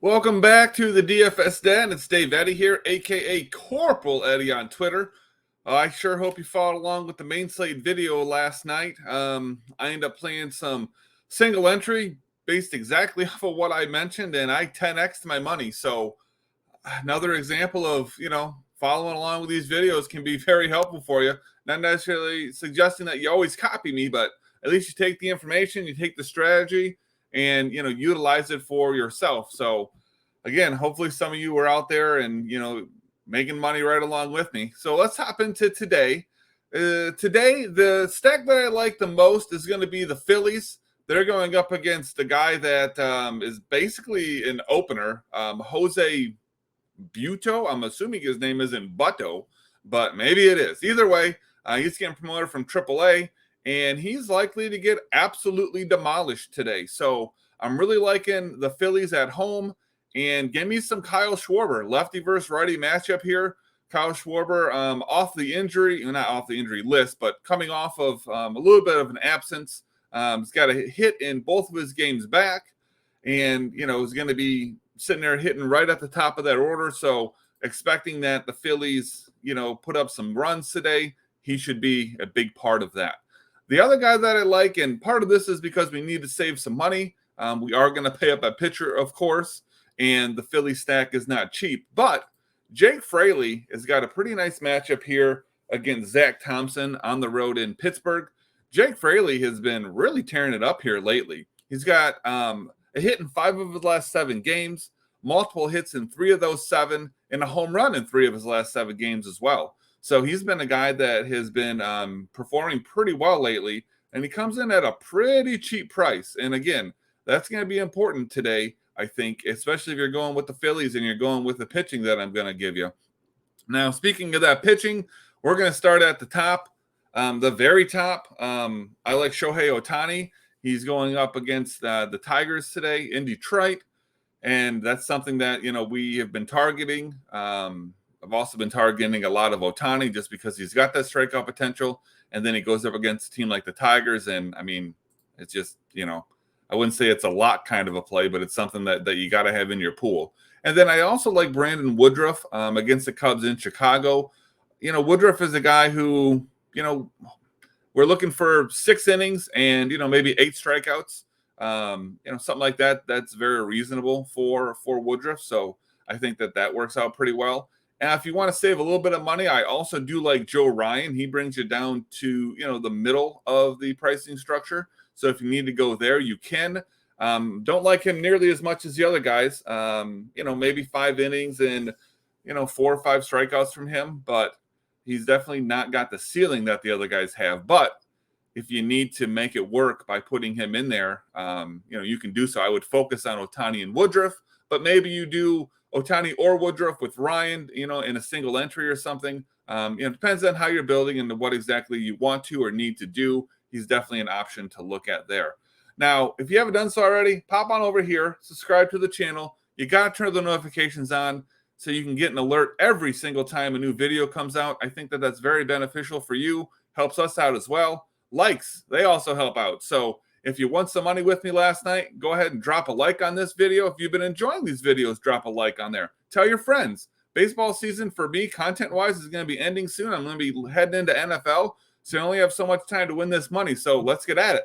Welcome back to the DFS Den. It's Dave Eddy here, aka Corporal Eddie on Twitter. I sure hope you followed along with the main slate video last night. I ended up playing some single entry based exactly off of what I mentioned, and I 10x'd my money. So another example of, following along with these videos can be very helpful for you. Not necessarily suggesting that you always copy me, but at least you take the information, you take the strategy, and utilize it for yourself. So again, hopefully some of you were out there and making money right along with me. So let's hop into today. Today, the stack that I like the most is going to be the Phillies. They're going up against the guy that is basically an opener, Jose Buto. I'm assuming his name isn't Butto, but maybe it is. Either way, he's getting promoted from AAA, and he's likely to get absolutely demolished today. So I'm really liking the Phillies at home. And give me some Kyle Schwarber, lefty versus righty matchup here. Kyle Schwarber off the injury, not off the injury list, but coming off of a little bit of an absence. He's got a hit in both of his games back, and is going to be sitting there hitting right at the top of that order. So expecting that the Phillies, put up some runs today, he should be a big part of that. The other guy that I like, and part of this is because we need to save some money. We are going to pay up a pitcher, of course. And the Philly stack is not cheap. But Jake Fraley has got a pretty nice matchup here against Zach Thompson on the road in Pittsburgh. Jake Fraley has been really tearing it up here lately. He's got a hit in 5 of his last 7 games, multiple hits in 3 of those 7, and a home run in 3 of his last 7 games as well. So he's been a guy that has been performing pretty well lately, and he comes in at a pretty cheap price. And again, that's going to be important today, I think, especially if you're going with the Phillies and you're going with the pitching that I'm going to give you. Now, speaking of that pitching, we're going to start at the top, the very top. I like Shohei Ohtani. He's going up against the Tigers today in Detroit, and that's something that, we have been targeting. I've also been targeting a lot of Ohtani just because he's got that strikeout potential, and then he goes up against a team like the Tigers, and, it's just, I wouldn't say it's a lot kind of a play, but it's something that you got to have in your pool. And then I also like Brandon Woodruff against the Cubs in Chicago. Woodruff is a guy who, we're looking for 6 innings and, maybe 8 strikeouts. Something like that. That's very reasonable for Woodruff. So I think that works out pretty well. And if you want to save a little bit of money, I also do like Joe Ryan. He brings you down to, the middle of the pricing structure. So if you need to go there, you can. Don't like him nearly as much as the other guys. Maybe 5 innings and, 4 or 5 strikeouts from him. But he's definitely not got the ceiling that the other guys have. But if you need to make it work by putting him in there, you can do so. I would focus on Ohtani and Woodruff. But maybe you do Ohtani or Woodruff with Ryan, in a single entry or something. It depends on how you're building and what exactly you want to or need to do. He's definitely an option to look at there. Now, if you haven't done so already, pop on over here, subscribe to the channel. You got to turn the notifications on so you can get an alert every single time a new video comes out. I think that's very beneficial for you, helps us out as well. Likes, they also help out. So if you won some money with me last night, go ahead and drop a like on this video. If you've been enjoying these videos, drop a like on there. Tell your friends. Baseball season for me, content-wise, is going to be ending soon. I'm going to be heading into NFL. So you only have so much time to win this money. So let's get at it.